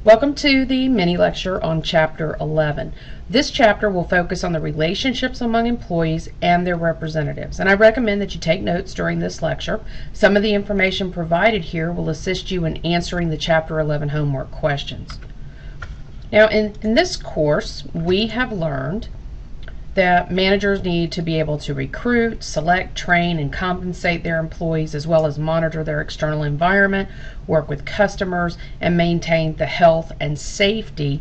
Welcome to the mini lecture on Chapter 11. This chapter will focus on the relationships among employees and their representatives, and I recommend that you take notes during this lecture. Some of the information provided here will assist you in answering the Chapter 11 homework questions. Now, in this course, we have learned that managers need to be able to recruit, select, train, and compensate their employees, as well as monitor their external environment, work with customers, and maintain the health and safety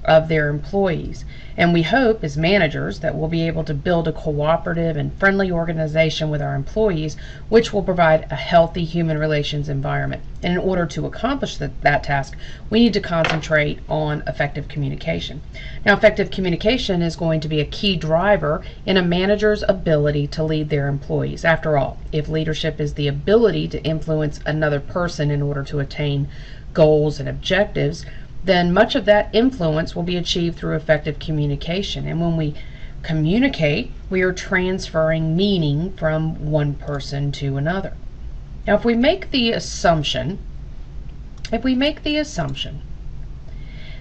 of their employees. And we hope, as managers, that we'll be able to build a cooperative and friendly organization with our employees, which will provide a healthy human relations environment. And in order to accomplish that task, we need to concentrate on effective communication. Now, effective communication is going to be a key driver in a manager's ability to lead their employees. After all, if leadership is the ability to influence another person in order to attain goals and objectives, then much of that influence will be achieved through effective communication. And when we communicate, we are transferring meaning from one person to another. Now, if we make the assumption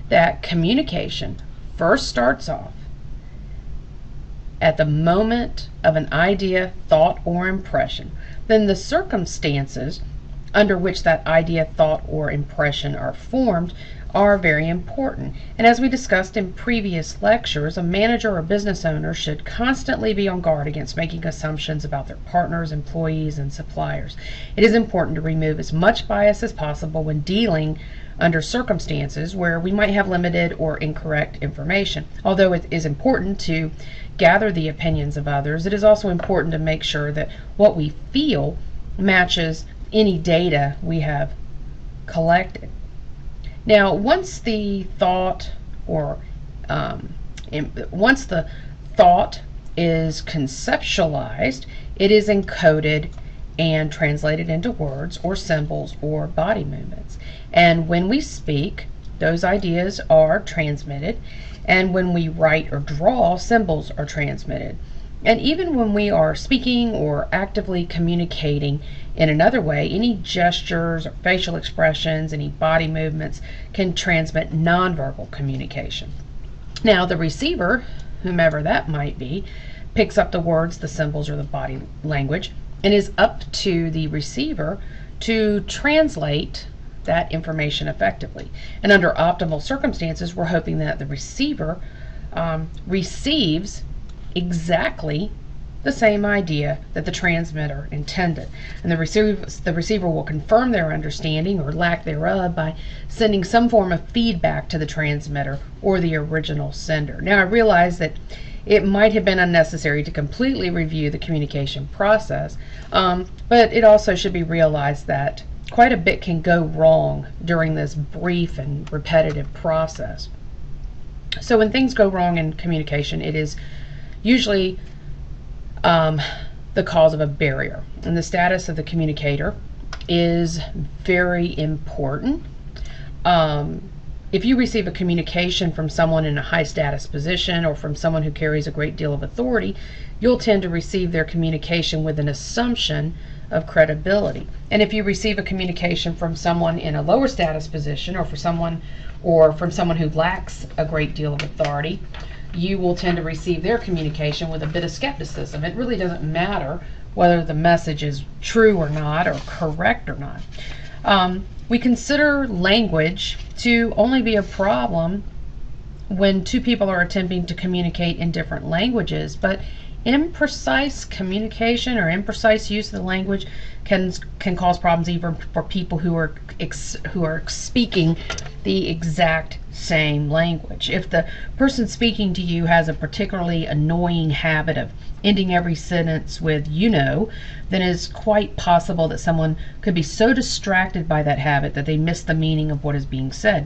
that communication first starts off at the moment of an idea, thought, or impression, then the circumstances under which that idea, thought, or impression are formed are very important. And as we discussed in previous lectures, a manager or business owner should constantly be on guard against making assumptions about their partners, employees, and suppliers. It is important to remove as much bias as possible when dealing under circumstances where we might have limited or incorrect information. Although it is important to gather the opinions of others, it is also important to make sure that what we feel matches any data we have collected. Now, once the thought is conceptualized, it is encoded and translated into words or symbols or body movements. And when we speak, those ideas are transmitted, and when we write or draw, symbols are transmitted. And even when we are speaking or actively communicating in another way, any gestures or facial expressions, any body movements can transmit nonverbal communication. Now, the receiver, whomever that might be, picks up the words, the symbols, or the body language, and is up to the receiver to translate that information effectively. And under optimal circumstances, we're hoping that the receiver receives exactly the same idea that the transmitter intended, and the receiver will confirm their understanding or lack thereof by sending some form of feedback to the transmitter or the original sender. Now, I realize that it might have been unnecessary to completely review the communication process, but it also should be realized that quite a bit can go wrong during this brief and repetitive process. So when things go wrong in communication, it is usually the cause of a barrier, and the status of the communicator is very important. If you receive a communication from someone in a high status position or from someone who carries a great deal of authority, you'll tend to receive their communication with an assumption of credibility. And if you receive a communication from someone in a lower status position or from someone who lacks a great deal of authority, you will tend to receive their communication with a bit of skepticism. It really doesn't matter whether the message is true or not, or correct or not. We consider language to only be a problem when two people are attempting to communicate in different languages, but imprecise communication or imprecise use of the language can cause problems even for people who are speaking the exact same language. If the person speaking to you has a particularly annoying habit of ending every sentence with "you know," then it's quite possible that someone could be so distracted by that habit that they miss the meaning of what is being said.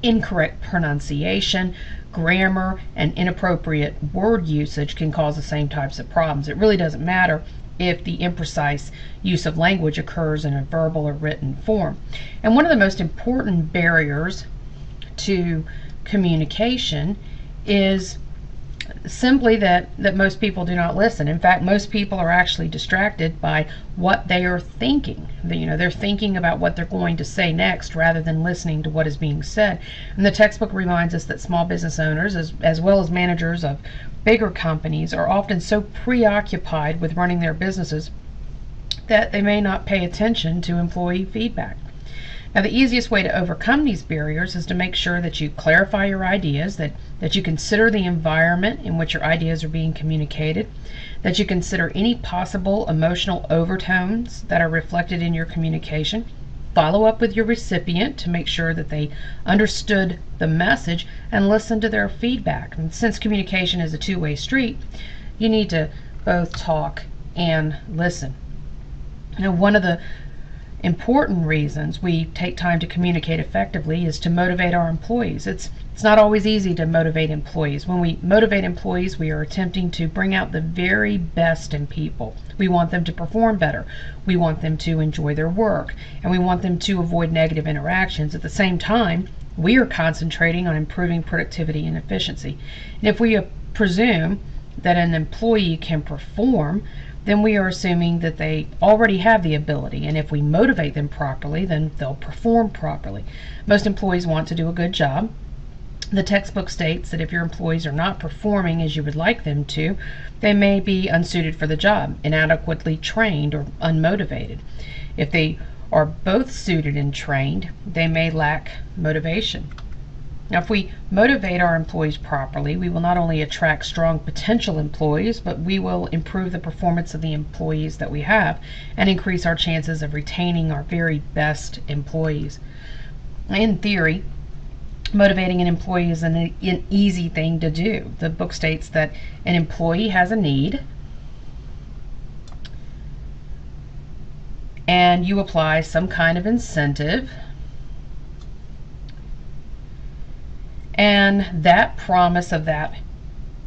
Incorrect pronunciation, grammar, and inappropriate word usage can cause the same types of problems. It really doesn't matter if the imprecise use of language occurs in a verbal or written form. And one of the most important barriers to communication is simply that most people do not listen. In fact, most people are actually distracted by what they are thinking. They're thinking about what they're going to say next rather than listening to what is being said. And the textbook reminds us that small business owners, as well as managers of bigger companies, are often so preoccupied with running their businesses that they may not pay attention to employee feedback. Now, the easiest way to overcome these barriers is to make sure that you clarify your ideas, that you consider the environment in which your ideas are being communicated, that you consider any possible emotional overtones that are reflected in your communication, follow up with your recipient to make sure that they understood the message, and listen to their feedback. And since communication is a two-way street, you need to both talk and listen. One of the important reasons we take time to communicate effectively is to motivate our employees. It's not always easy to motivate employees. When we motivate employees, we are attempting to bring out the very best in people. We want them to perform better. We want them to enjoy their work, and we want them to avoid negative interactions. At the same time, we are concentrating on improving productivity and efficiency. And if we presume that an employee can perform, then we are assuming that they already have the ability, and if we motivate them properly, then they'll perform properly. Most employees want to do a good job. The textbook states that if your employees are not performing as you would like them to, they may be unsuited for the job, inadequately trained, or unmotivated. If they are both suited and trained, they may lack motivation. Now, if we motivate our employees properly, we will not only attract strong potential employees, but we will improve the performance of the employees that we have and increase our chances of retaining our very best employees. In theory, motivating an employee is an easy thing to do. The book states that an employee has a need, and you apply some kind of incentive, and that promise of that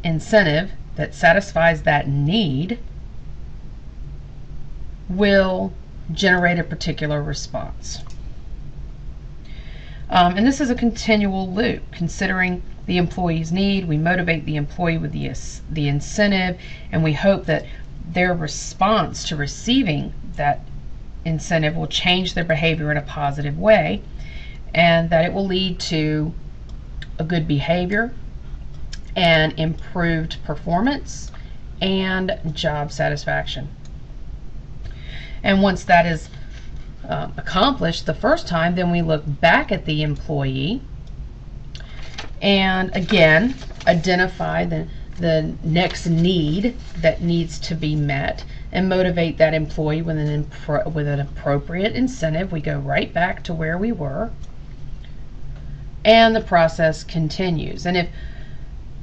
incentive that satisfies that need will generate a particular response. And this is a continual loop. Considering the employee's need, we motivate the employee with the incentive, and we hope that their response to receiving that incentive will change their behavior in a positive way, and that it will lead to a good behavior and improved performance and job satisfaction. And once that is accomplished the first time, then we look back at the employee and again identify the next need that needs to be met and motivate that employee with an appropriate incentive. We go right back to where we were, and the process continues. And if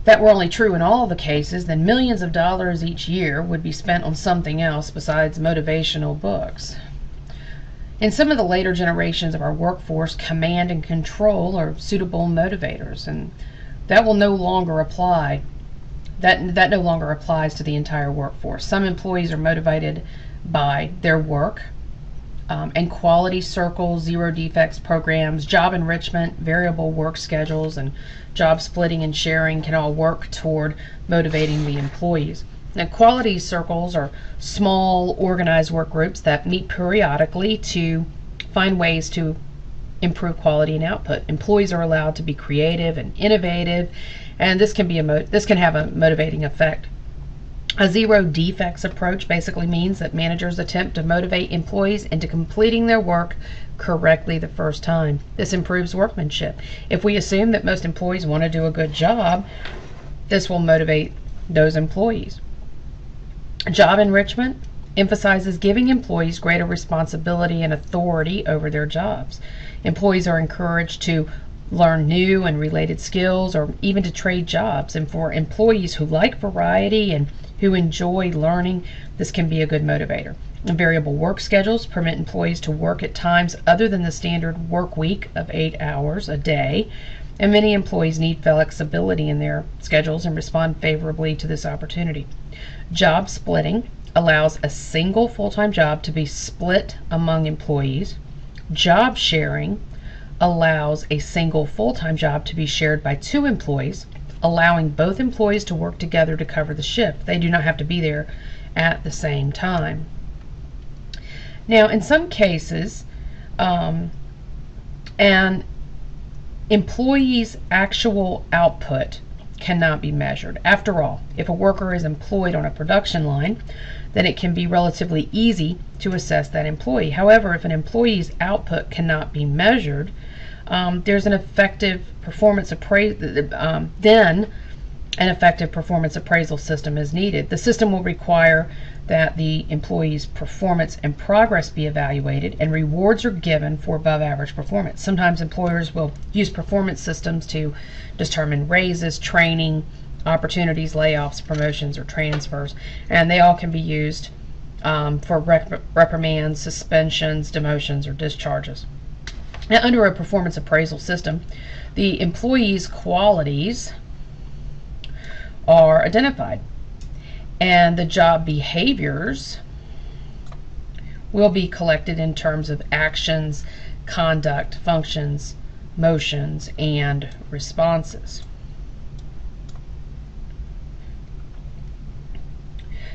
that were only true in all the cases, then millions of dollars each year would be spent on something else besides motivational books. In some of the later generations of our workforce, command and control are suitable motivators, and that will no longer apply. That no longer applies to the entire workforce. Some employees are motivated by their work, and quality circles, zero defects programs, job enrichment, variable work schedules, and job splitting and sharing can all work toward motivating the employees. Now, quality circles are small, organized work groups that meet periodically to find ways to improve quality and output. Employees are allowed to be creative and innovative, and this can have a motivating effect. A zero defects approach basically means that managers attempt to motivate employees into completing their work correctly the first time. This improves workmanship. If we assume that most employees want to do a good job, this will motivate those employees. Job enrichment emphasizes giving employees greater responsibility and authority over their jobs. Employees are encouraged to learn new and related skills, or even to trade jobs. And for employees who like variety and who enjoy learning, this can be a good motivator. And variable work schedules permit employees to work at times other than the standard work week of 8 hours a day, and many employees need flexibility in their schedules and respond favorably to this opportunity. Job splitting allows a single full-time job to be split among employees. Job sharing allows a single full-time job to be shared by 2 employees, allowing both employees to work together to cover the shift. They do not have to be there at the same time. Now, in some cases, an employee's actual output cannot be measured. After all, if a worker is employed on a production line, then it can be relatively easy to assess that employee. However, if an employee's output cannot be measured, there's an effective performance appraisal. Then an effective performance appraisal system is needed. The system will require that the employee's performance and progress be evaluated, and rewards are given for above average performance. Sometimes employers will use performance systems to determine raises, training, opportunities, layoffs, promotions, or transfers, and they all can be used for reprimands, suspensions, demotions, or discharges. Now, under a performance appraisal system, the employee's qualities are identified, and the job behaviors will be collected in terms of actions, conduct, functions, motions, and responses.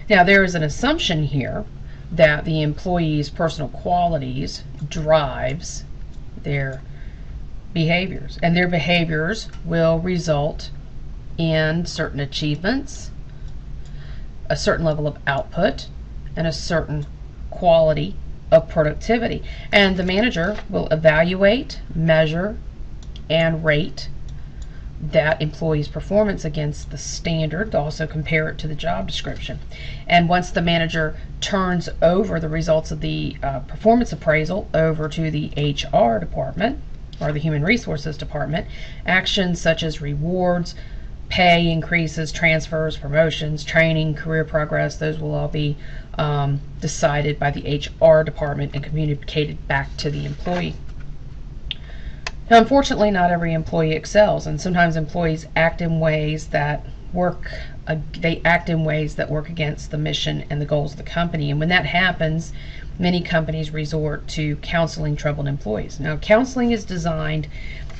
Now, there is an assumption here that the employee's personal qualities drives their behaviors, and their behaviors will result in certain achievements, a certain level of output, and a certain quality of productivity. And the manager will evaluate, measure, and rate that employee's performance against the standard, also compare it to the job description. And once the manager turns over the results of the performance appraisal over to the HR department, or the Human Resources Department, actions such as rewards, pay increases, transfers, promotions, training, career progress, those will all be decided by the HR department and communicated back to the employee. Now, unfortunately, not every employee excels, and sometimes employees act in ways that work against the mission and the goals of the company. And when that happens, many companies resort to counseling troubled employees. Now, counseling is designed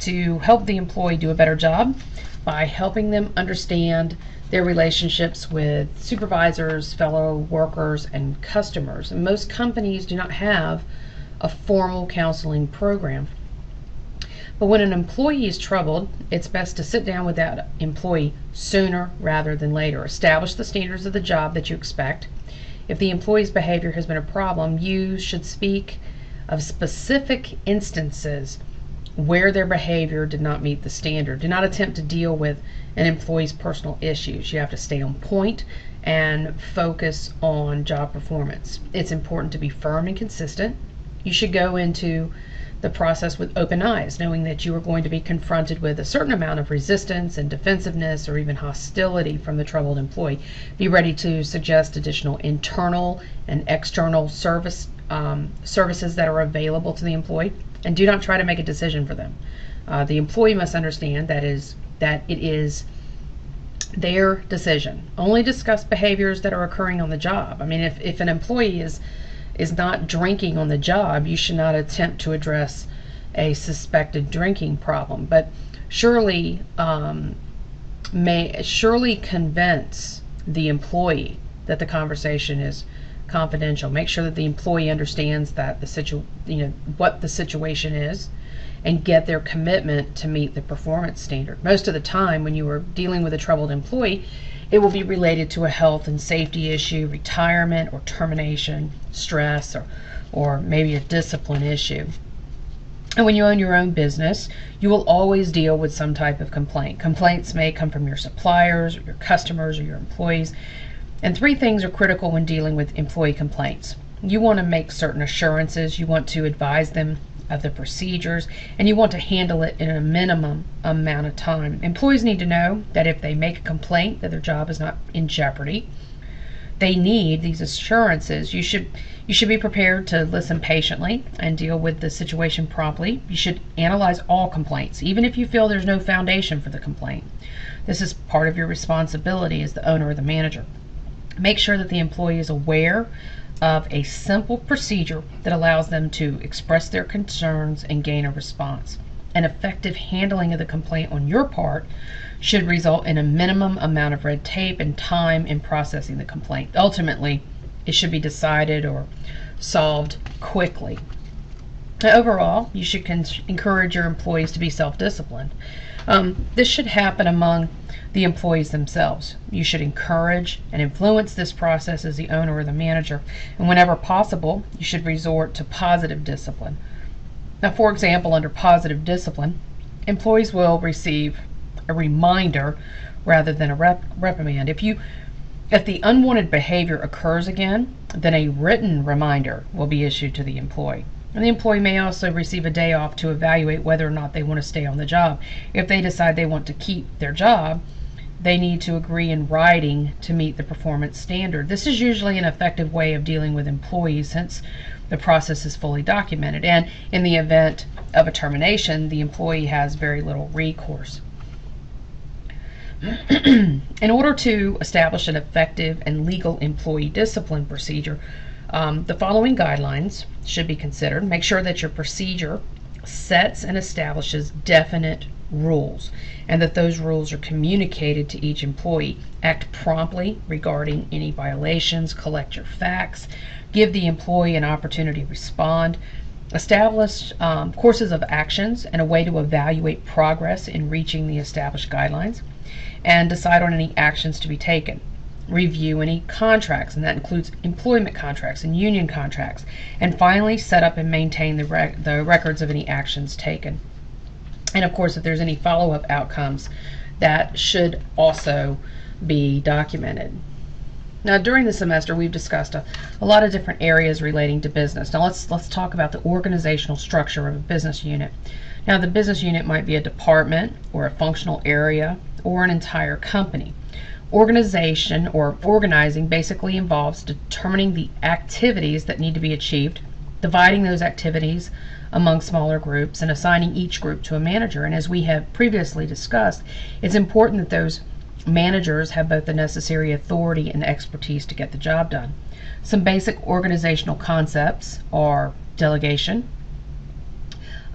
to help the employee do a better job by helping them understand their relationships with supervisors, fellow workers, and customers. And most companies do not have a formal counseling program. But when an employee is troubled, it's best to sit down with that employee sooner rather than later. Establish the standards of the job that you expect. If the employee's behavior has been a problem, you should speak of specific instances where their behavior did not meet the standard. Do not attempt to deal with an employee's personal issues. You have to stay on point and focus on job performance. It's important to be firm and consistent. You should go into the process with open eyes, knowing that you are going to be confronted with a certain amount of resistance and defensiveness or even hostility from the troubled employee. Be ready to suggest additional internal and external services that are available to the employee, and do not try to make a decision for them. The employee must understand that it is their decision. Only discuss behaviors that are occurring on the job. I mean, if an employee is not drinking on the job, you should not attempt to address a suspected drinking problem, but surely convince the employee that the conversation is confidential. Make sure that the employee understands that what the situation is, and get their commitment to meet the performance standard. Most of the time, when you are dealing with a troubled employee, it will be related to a health and safety issue, retirement or termination, stress, or maybe a discipline issue. And when you own your own business, you will always deal with some type of complaint. Complaints may come from your suppliers, or your customers, or your employees. And three things are critical when dealing with employee complaints. You want to make certain assurances, you want to advise them of the procedures, and you want to handle it in a minimum amount of time. Employees need to know that if they make a complaint, that their job is not in jeopardy. They need these assurances. You should be prepared to listen patiently and deal with the situation promptly. You should analyze all complaints, even if you feel there's no foundation for the complaint. This is part of your responsibility as the owner or the manager. Make sure that the employee is aware of a simple procedure that allows them to express their concerns and gain a response. and effective handling of the complaint on your part should result in a minimum amount of red tape and time in processing the complaint. Ultimately, it should be decided or solved quickly. Now, overall, you should encourage your employees to be self-disciplined. This should happen among the employees themselves. You should encourage and influence this process as the owner or the manager, and whenever possible, you should resort to positive discipline. Now, for example, under positive discipline, employees will receive a reminder rather than a reprimand. If the unwanted behavior occurs again, then a written reminder will be issued to the employee. And the employee may also receive a day off to evaluate whether or not they want to stay on the job. If they decide they want to keep their job, they need to agree in writing to meet the performance standard. This is usually an effective way of dealing with employees since the process is fully documented. And in the event of a termination, the employee has very little recourse. In order to establish an effective and legal employee discipline procedure, the following guidelines should be considered. Make sure that your procedure sets and establishes definite rules and that those rules are communicated to each employee. Act promptly regarding any violations, collect your facts, give the employee an opportunity to respond, establish courses of actions and a way to evaluate progress in reaching the established guidelines, and decide on any actions to be taken. Review any contracts, and that includes employment contracts and union contracts, and finally set up and maintain the records of any actions taken. And of course, if there's any follow-up outcomes, that should also be documented. Now, during the semester, we've discussed a lot of different areas relating to business. Now, let's talk about the organizational structure of a business unit. Now, the business unit might be a department or a functional area or an entire company. Organization or organizing basically involves determining the activities that need to be achieved, dividing those activities among smaller groups, and assigning each group to a manager. And as we have previously discussed, it's important that those managers have both the necessary authority and expertise to get the job done. Some basic organizational concepts are delegation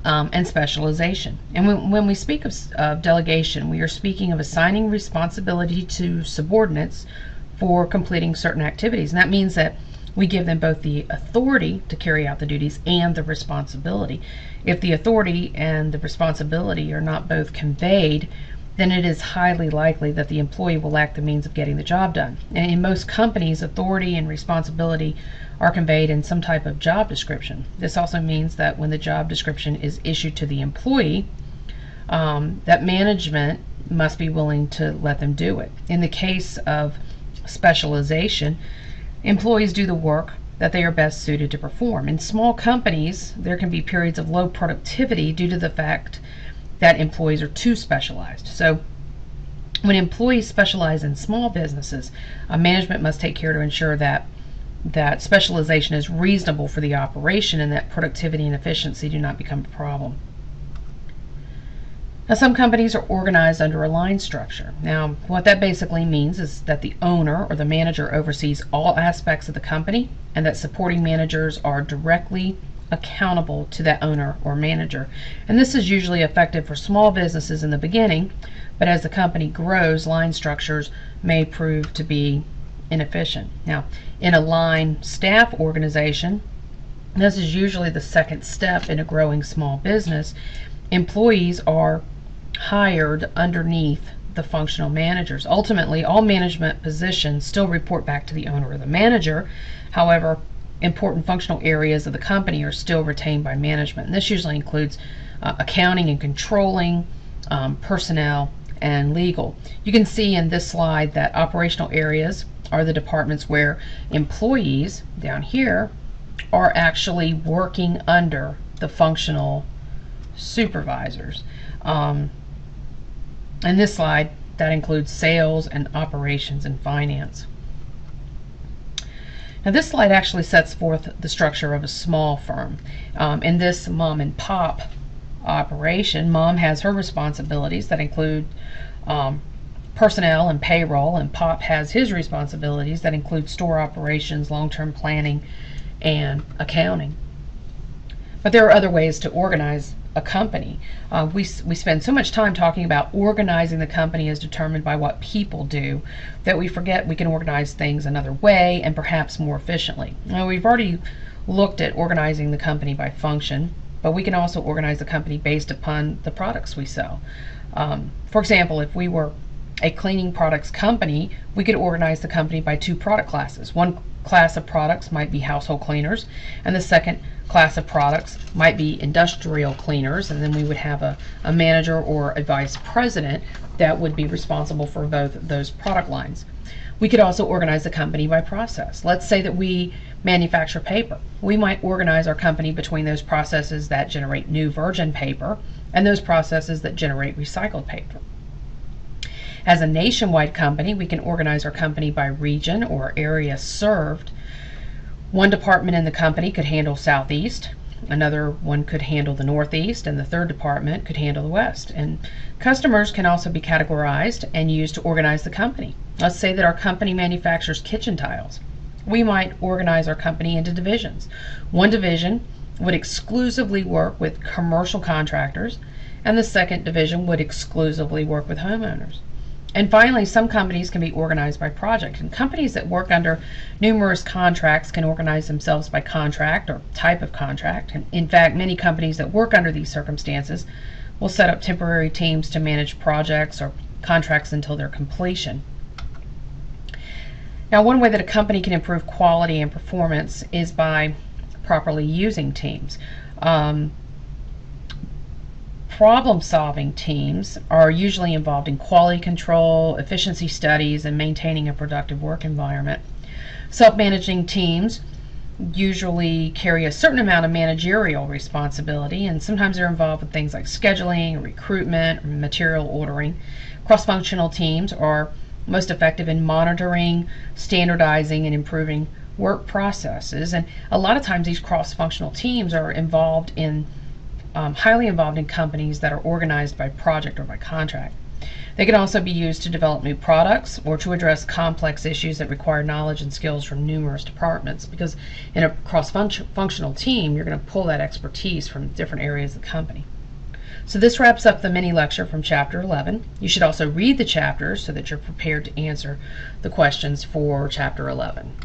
and specialization. And when we speak of delegation, we are speaking of assigning responsibility to subordinates for completing certain activities. And that means that we give them both the authority to carry out the duties and the responsibility. If the authority and the responsibility are not both conveyed, then it is highly likely that the employee will lack the means of getting the job done. And in most companies, authority and responsibility are conveyed in some type of job description. This also means that when the job description is issued to the employee, that management must be willing to let them do it. In the case of specialization, employees do the work that they are best suited to perform. In small companies, there can be periods of low productivity due to the fact that employees are too specialized. So when employees specialize in small businesses, management must take care to ensure that specialization is reasonable for the operation and that productivity and efficiency do not become a problem. Now, some companies are organized under a line structure. Now, what that basically means is that the owner or the manager oversees all aspects of the company and that supporting managers are directly accountable to that owner or manager. And this is usually effective for small businesses in the beginning, but as the company grows, line structures may prove to be inefficient. Now, in a line staff organization, this is usually the second step in a growing small business. Employees are hired underneath the functional managers. Ultimately, all management positions still report back to the owner or the manager. However, important functional areas of the company are still retained by management. And this usually includes accounting and controlling, personnel, and legal. You can see in this slide that operational areas are the departments where employees down here are actually working under the functional supervisors. In this slide, that includes sales and operations and finance. Now, this slide actually sets forth the structure of a small firm. In this mom and pop operation, mom has her responsibilities that include personnel and payroll, and pop has his responsibilities that include store operations, long-term planning, and accounting. But there are other ways to organize a company. We spend so much time talking about organizing the company as determined by what people do that we forget we can organize things another way and perhaps more efficiently. Now, we've already looked at organizing the company by function, but we can also organize the company based upon the products we sell. For example, if we were a cleaning products company, we could organize the company by two product classes. One class of products might be household cleaners, and the second class of products might be industrial cleaners, and then we would have a manager or a vice president that would be responsible for both of those product lines. We could also organize the company by process. Let's say that we manufacture paper. We might organize our company between those processes that generate new virgin paper and those processes that generate recycled paper. As a nationwide company, we can organize our company by region or area served. One department in the company could handle Southeast, another one could handle the Northeast, and the third department could handle the West. And customers can also be categorized and used to organize the company. Let's say that our company manufactures kitchen tiles. We might organize our company into divisions. One division would exclusively work with commercial contractors, and the second division would exclusively work with homeowners. And finally, some companies can be organized by project, and companies that work under numerous contracts can organize themselves by contract or type of contract. And in fact, many companies that work under these circumstances will set up temporary teams to manage projects or contracts until their completion. Now, one way that a company can improve quality and performance is by properly using teams. Problem-solving teams are usually involved in quality control, efficiency studies, and maintaining a productive work environment. Self-managing teams usually carry a certain amount of managerial responsibility, and sometimes they're involved with things like scheduling, recruitment, or material ordering. Cross-functional teams are most effective in monitoring, standardizing, and improving work processes. And a lot of times these cross-functional teams are involved in highly involved in companies that are organized by project or by contract. They can also be used to develop new products or to address complex issues that require knowledge and skills from numerous departments, because in a cross-functional team, you're going to pull that expertise from different areas of the company. So this wraps up the mini lecture from Chapter 11. You should also read the chapters so that you're prepared to answer the questions for Chapter 11.